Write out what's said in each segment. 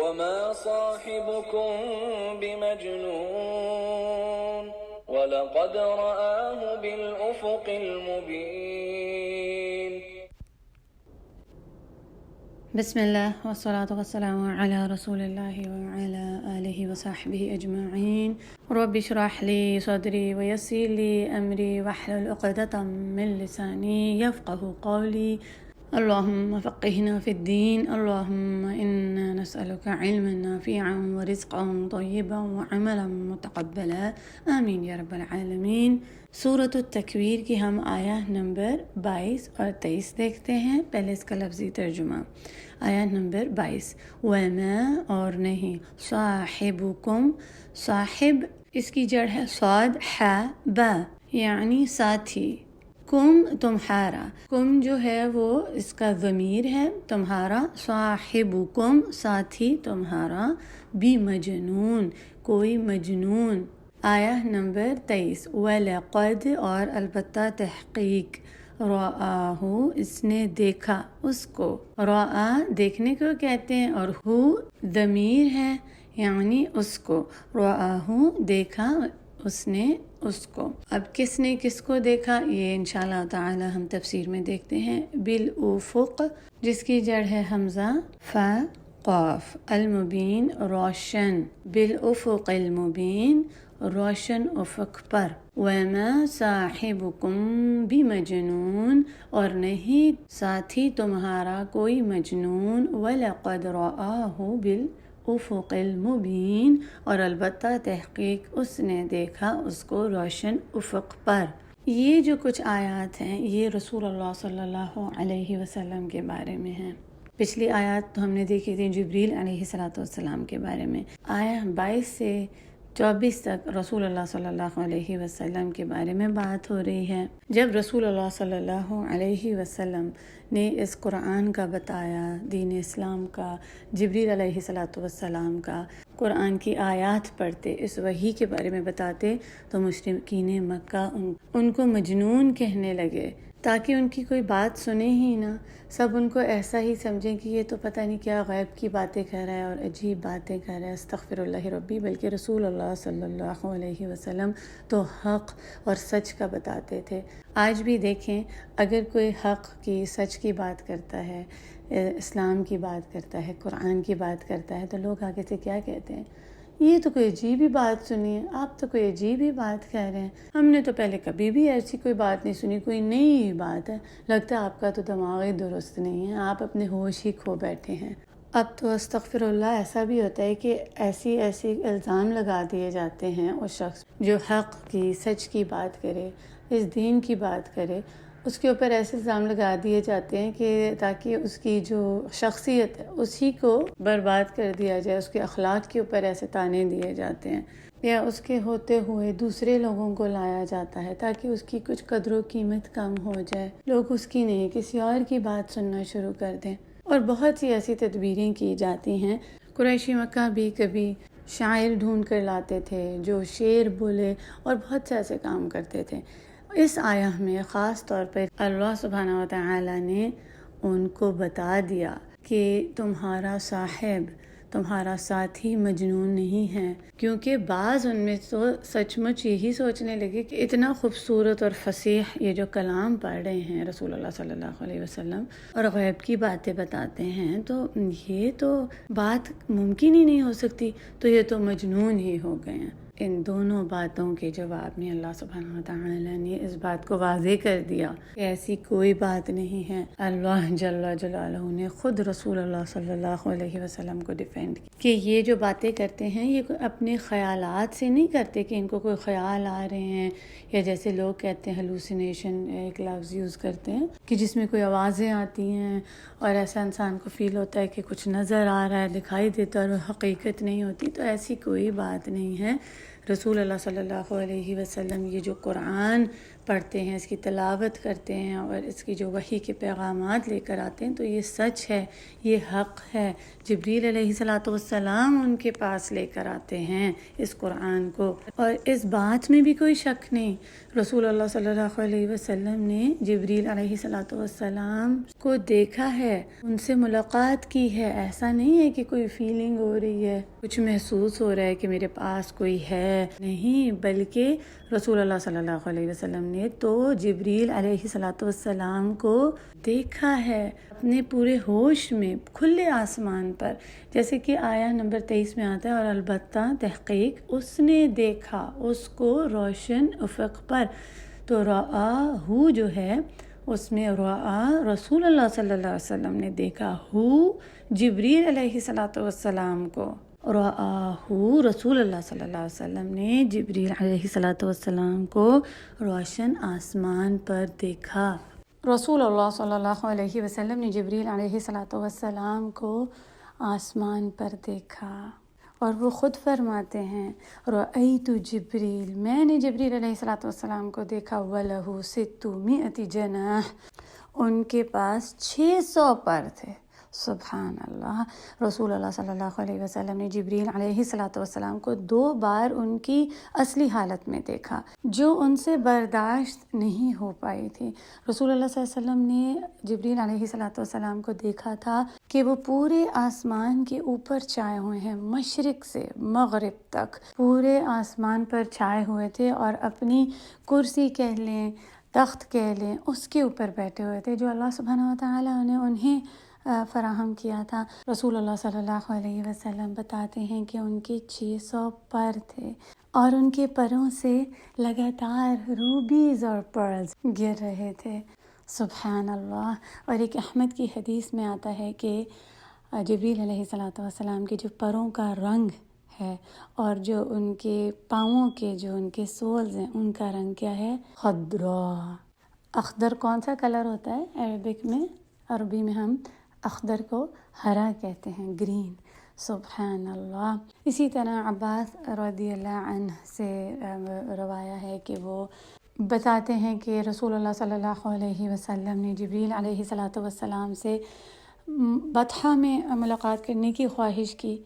وما صاحبكم بمجنون ولقد رآه بالأفق المبين. بسم الله والصلاة والسلام على رسول الله وعلى آله وصحبه أجمعين. رب اشرح لي صدري ويسر لي أمري واحلل عقدة من لساني يفقه قولي. اللهم فقهنا في الدين. اللهم إنا نسألك علما نافعا ورزقا طيبا وعملا متقبلا آمین یا رب العالمین۔ سورۃ التکویر کی ہم آیت نمبر 22 اور 23 دیکھتے ہیں۔ پہلے اس کا لفظی ترجمہ۔ آیت نمبر 22، وما اور نہیں، صاحبکم، صاحب اس کی جڑ ہے صاد ح با یعنی ساتھی، کم تمہارا، کم جو ہے وہ اس کا ضمیر ہے تمہارا، صاحبکم ساتھی تمہارا، بمجنون کوئی مجنون۔ آیت نمبر 23، وَلَقَدْ اور البتہ تحقیق، رآہ اس نے دیکھا اس کو، رآ دیکھنے کو کہتے ہیں اور ہو ضمیر ہے یعنی اس کو، رآہ دیکھا اس نے اس کو۔ اب کس نے کس کو دیکھا یہ انشاءاللہ تعالی ہم تفسیر میں دیکھتے ہیں۔ بالافق جس کی جڑ ہے حمزہ فا قاف، المبین روشن، بالافق المبین روشن افق پر، وما صاحبکم بمجنون اور نہیں ساتھی تمہارا کوئی مجنون، وَلَقَدْ رَآهُ بالافق المبین اور البتہ تحقیق اس نے دیکھا اس کو روشن افق پر۔ یہ جو کچھ آیات ہیں یہ رسول اللہ صلی اللہ علیہ وسلم کے بارے میں ہیں۔ پچھلی آیات تو ہم نے دیکھی تھی جبریل علیہ السلام کے بارے میں۔ آیت 22 سے 24 تک رسول اللہ صلی اللہ علیہ وسلم کے بارے میں بات ہو رہی ہے۔ جب رسول اللہ صلی اللہ علیہ وسلم نے اس قرآن کا بتایا، دین اسلام کا، جبریل علیہ السلام کا، قرآن کی آیات پڑھتے، اس وحی کے بارے میں بتاتے تو مشرکین مکہ ان کو مجنون کہنے لگے تاکہ ان کی کوئی بات سنے ہی نہ، سب ان کو ایسا ہی سمجھیں کہ یہ تو پتہ نہیں کیا غیب کی باتیں کہہ رہا ہے اور عجیب باتیں کہہ رہا ہے، استغفر اللہ ربی۔ بلکہ رسول اللہ صلی اللہ علیہ وسلم تو حق اور سچ کا بتاتے تھے۔ آج بھی دیکھیں اگر کوئی حق کی سچ کی بات کرتا ہے، اسلام کی بات کرتا ہے، قرآن کی بات کرتا ہے تو لوگ آگے سے کیا کہتے ہیں؟ یہ تو کوئی عجیب ہی بات سنی ہے، آپ تو کوئی عجیب ہی بات کہہ رہے ہیں، ہم نے تو پہلے کبھی بھی ایسی کوئی بات نہیں سنی، کوئی نئی بات ہے، لگتا ہے آپ کا تو دماغ ہی درست نہیں ہے، آپ اپنے ہوش ہی کھو بیٹھے ہیں۔ اب تو استغفر اللہ ایسا بھی ہوتا ہے کہ ایسی الزام لگا دیے جاتے ہیں اس شخص جو حق کی سچ کی بات کرے، اس دین کی بات کرے، اس کے اوپر ایسے الزام لگا دیے جاتے ہیں کہ تاکہ اس کی جو شخصیت ہے اسی کو برباد کر دیا جائے، اس کے اخلاق کے اوپر ایسے طعنے دیے جاتے ہیں، یا اس کے ہوتے ہوئے دوسرے لوگوں کو لایا جاتا ہے تاکہ اس کی کچھ قدر و قیمت کم ہو جائے، لوگ اس کی نہیں کسی اور کی بات سننا شروع کر دیں، اور بہت سی ایسی تدبیریں کی جاتی ہیں۔ قریشی مکہ بھی کبھی شاعر ڈھونڈ کر لاتے تھے جو شعر بولے اور بہت سے ایسے کام کرتے تھے۔ اس آیت میں خاص طور پر اللہ سبحانہ وتعالی نے ان کو بتا دیا کہ تمہارا صاحب، تمہارا ساتھی مجنون نہیں ہے، کیونکہ بعض ان میں تو سچ مچ یہی سوچنے لگے کہ اتنا خوبصورت اور فصیح یہ جو کلام پڑھ رہے ہیں رسول اللہ صلی اللہ علیہ وسلم اور غیب کی باتیں بتاتے ہیں تو یہ تو بات ممکن ہی نہیں ہو سکتی، تو یہ تو مجنون ہی ہو گئے ہیں۔ ان دونوں باتوں کے جواب میں اللہ سبحانہ وتعالی نے اس بات کو واضح کر دیا کہ ایسی کوئی بات نہیں ہے۔ اللہ جل جلالہ نے خود رسول اللہ صلی اللہ علیہ وسلم کو ڈیفینڈ کیا کہ یہ جو باتیں کرتے ہیں یہ اپنے خیالات سے نہیں کرتے کہ ان کو کوئی خیال آ رہے ہیں، یا جیسے لوگ کہتے ہیں ہلوسینیشن ایک لفظ یوز کرتے ہیں کہ جس میں کوئی آوازیں آتی ہیں اور ایسا انسان کو فیل ہوتا ہے کہ کچھ نظر آ رہا ہے، دکھائی دیتا ہے اور وہ حقیقت نہیں ہوتی، تو ایسی کوئی بات نہیں ہے۔ رسول اللہ صلی اللہ علیہ وسلم یہ جو قرآن پڑھتے ہیں، اس کی تلاوت کرتے ہیں اور اس کی جو وحی کے پیغامات لے کر آتے ہیں تو یہ سچ ہے، یہ حق ہے۔ جبریل علیہ السلام ان کے پاس لے کر آتے ہیں اس قرآن کو، اور اس بات میں بھی کوئی شک نہیں، رسول اللہ صلی اللہ علیہ وسلم نے جبریل علیہ السلام کو دیکھا ہے، ان سے ملاقات کی ہے۔ ایسا نہیں ہے کہ کوئی فیلنگ ہو رہی ہے، کچھ محسوس ہو رہا ہے کہ میرے پاس کوئی ہے، نہیں، بلکہ رسول اللہ صلی اللہ علیہ وسلم نے تو جبریل علیہ السلام کو دیکھا ہے اپنے پورے ہوش میں، کھلے آسمان پر، جیسے کہ آیہ نمبر 23 میں آتا ہے، اور البتہ تحقیق اس نے دیکھا اس کو روشن افق پر۔ تو رآہ جو ہے اس میں رسول اللہ صلی اللہ علیہ وسلم نے دیکھا، جبریل علیہ السلام کو، رآہ رسول اللہ صلی اللہ علیہ وسلم نے جبریل علیہ السلام کو روشن آسمان پر دیکھا۔ رسول اللہ صلی اللہ علیہ وسلم نے جبریل علیہ السلام کو آسمان پر دیکھا، اور وہ خود فرماتے ہیں رأیت جبریل، میں نے جبریل علیہ السلام کو دیکھا، وَلَهُ 600 جناح، ان کے پاس 600 پر تھے۔ سبحان اللہ، رسول اللہ صلی اللہ علیہ وسلم نے جبریل علیہ السلام کو 2 بار ان کی اصلی حالت میں دیکھا، جو ان سے برداشت نہیں ہو پائی تھی۔ رسول اللہ صلی اللہ علیہ وسلم نے جبریل علیہ السلام کو دیکھا تھا کہ وہ پورے آسمان کے اوپر چھائے ہوئے ہیں، مشرق سے مغرب تک پورے آسمان پر چھائے ہوئے تھے، اور اپنی کرسی کہہ لیں، تخت کہہ لیں، اس کے اوپر بیٹھے ہوئے تھے جو اللہ سبحانہ وتعالیٰ نے انہیں فراہم کیا تھا۔ رسول اللہ صلی اللہ علیہ وسلم بتاتے ہیں کہ ان کے 600 پر تھے، اور ان کے پروں سے لگاتار روبیز اور پرلز گر رہے تھے۔ سبحان اللہ۔ اور ایک احمد کی حدیث میں آتا ہے کہ جبریل علیہ السلام کے جو پروں کا رنگ ہے اور جو ان کے پاؤں کے جو ان کے سولز ہیں ان کا رنگ کیا ہے؟ خضرا۔ اخضر کون سا کلر ہوتا ہے عربی میں ہم اخضر کو ہرا کہتے ہیں، گرین۔ سبحان اللہ۔ اسی طرح عباس رضی اللہ عنہ سے روایا ہے کہ وہ بتاتے ہیں کہ رسول اللہ صلی اللہ علیہ وسلم نے جبریل علیہ السلام سے بطحہ میں ملاقات کرنے کی خواہش کی،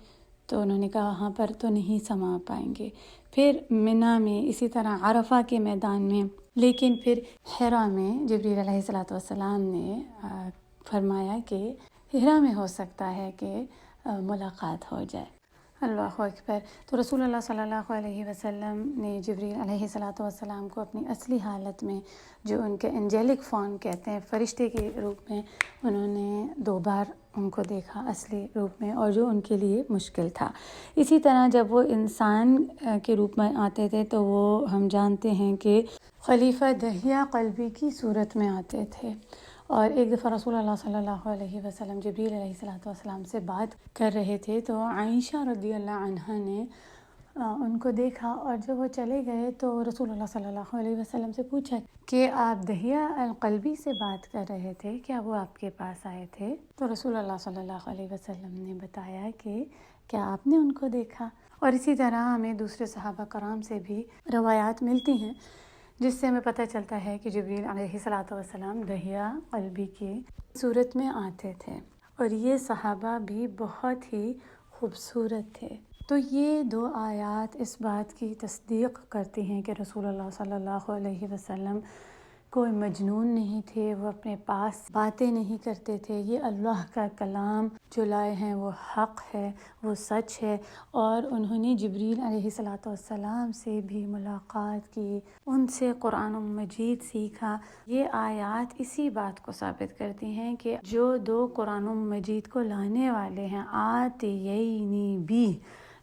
تو انہوں نے کہا وہاں پر تو نہیں سما پائیں گے۔ پھر منی میں، اسی طرح عرفہ کے میدان میں، لیکن پھر حرا میں جبریل علیہ السلام نے فرمایا کہ حرا میں ہو سکتا ہے کہ ملاقات ہو جائے۔ اللہ اکبر۔ تو رسول اللہ صلی اللہ علیہ وسلم نے جبریل علیہ السلام کو اپنی اصلی حالت میں، جو ان کے انجیلک فارم کہتے ہیں، فرشتے کے روپ میں، انہوں نے 2 بار ان کو دیکھا اصلی روپ میں، اور جو ان کے لیے مشکل تھا۔ اسی طرح جب وہ انسان کے روپ میں آتے تھے تو وہ ہم جانتے ہیں کہ خلیفہ دہیہ قلبی کی صورت میں آتے تھے، اور ایک دفعہ رسول اللہ صلی اللہ علیہ وسلم جبریل علیہ السلام سے بات کر رہے تھے، تو عائشہ رضی اللہ عنہا نے ان کو دیکھا، اور جب وہ چلے گئے تو رسول اللہ صلی اللہ علیہ وسلم سے پوچھا کہ آپ دہیہ القلبی سے بات کر رہے تھے، کیا وہ آپ کے پاس آئے تھے؟ تو رسول اللہ صلی اللہ علیہ وسلم نے بتایا کہ کیا آپ نے ان کو دیکھا؟ اور اسی طرح ہمیں دوسرے صحابہ کرام سے بھی روایات ملتی ہیں جس سے ہمیں پتہ چلتا ہے کہ جبریل علیہ السلام دہیہ قلبی کی صورت میں آتے تھے، اور یہ صحابہ بھی بہت ہی خوبصورت تھے۔ تو یہ 2 آیات اس بات کی تصدیق کرتی ہیں کہ رسول اللہ صلی اللہ علیہ وسلم کوئی مجنون نہیں تھے، وہ اپنے پاس باتیں نہیں کرتے تھے، یہ اللہ کا کلام جو لائے ہیں وہ حق ہے، وہ سچ ہے، اور انہوں نے جبریل علیہ السلام سے بھی ملاقات کی، ان سے قرآن مجید سیکھا۔ یہ آیات اسی بات کو ثابت کرتی ہیں کہ جو 2 قرآن مجید کو لانے والے ہیں، آتینی بھی،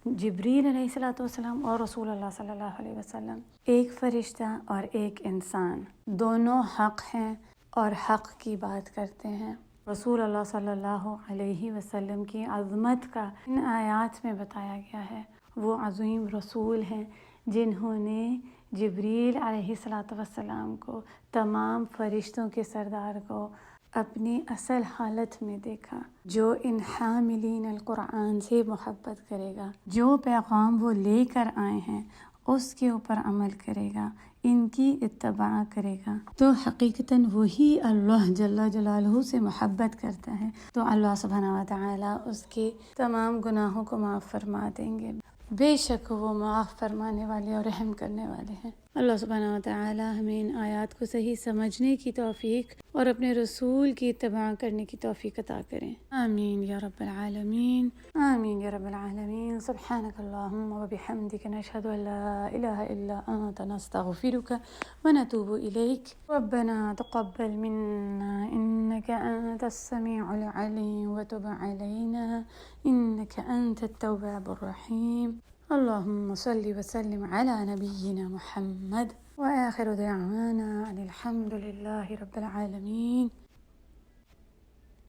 جبریل علیہ السلام اور رسول اللہ صلی اللہ علیہ وسلم، ایک فرشتہ اور ایک انسان، دونوں حق ہیں اور حق کی بات کرتے ہیں۔ رسول اللہ صلی اللہ علیہ وسلم کی عظمت کا ان آیات میں بتایا گیا ہے۔ وہ عظیم رسول ہیں جنہوں نے جبریل علیہ السلام کو، تمام فرشتوں کے سردار کو، اپنی اصل حالت میں دیکھا۔ جو ان حاملین القرآن سے محبت کرے گا، جو پیغام وہ لے کر آئے ہیں اس کے اوپر عمل کرے گا، ان کی اتباع کرے گا، تو حقیقتاً وہی اللہ جل جلالہ سے محبت کرتا ہے، تو اللہ سبحانہ و تعالی اس کے تمام گناہوں کو معاف فرما دیں گے۔ بے شک وہ معاف فرمانے والے اور رحم کرنے والے ہیں۔ اللہ سبحانہ و تعالی ہمیں ان آیات کو صحیح سمجھنے کی توفیق اور اپنے رسول کی اتباع کرنے کی توفیق عطا کریں۔ آمین یا رب العالمین، آمین یا رب العالمین۔ سبحانک اللہم و بحمدک، نشہد ان لا الہ الا انت، نستغفرک و نتوب الیک۔ ربنا تقبل منا انک انت السمیع العلیم وتب علینا انک انت التواب الرحیم۔ اللهم صل وسلم على نبينا محمد، وآخر دعوانا أن الحمد لله رب العالمين۔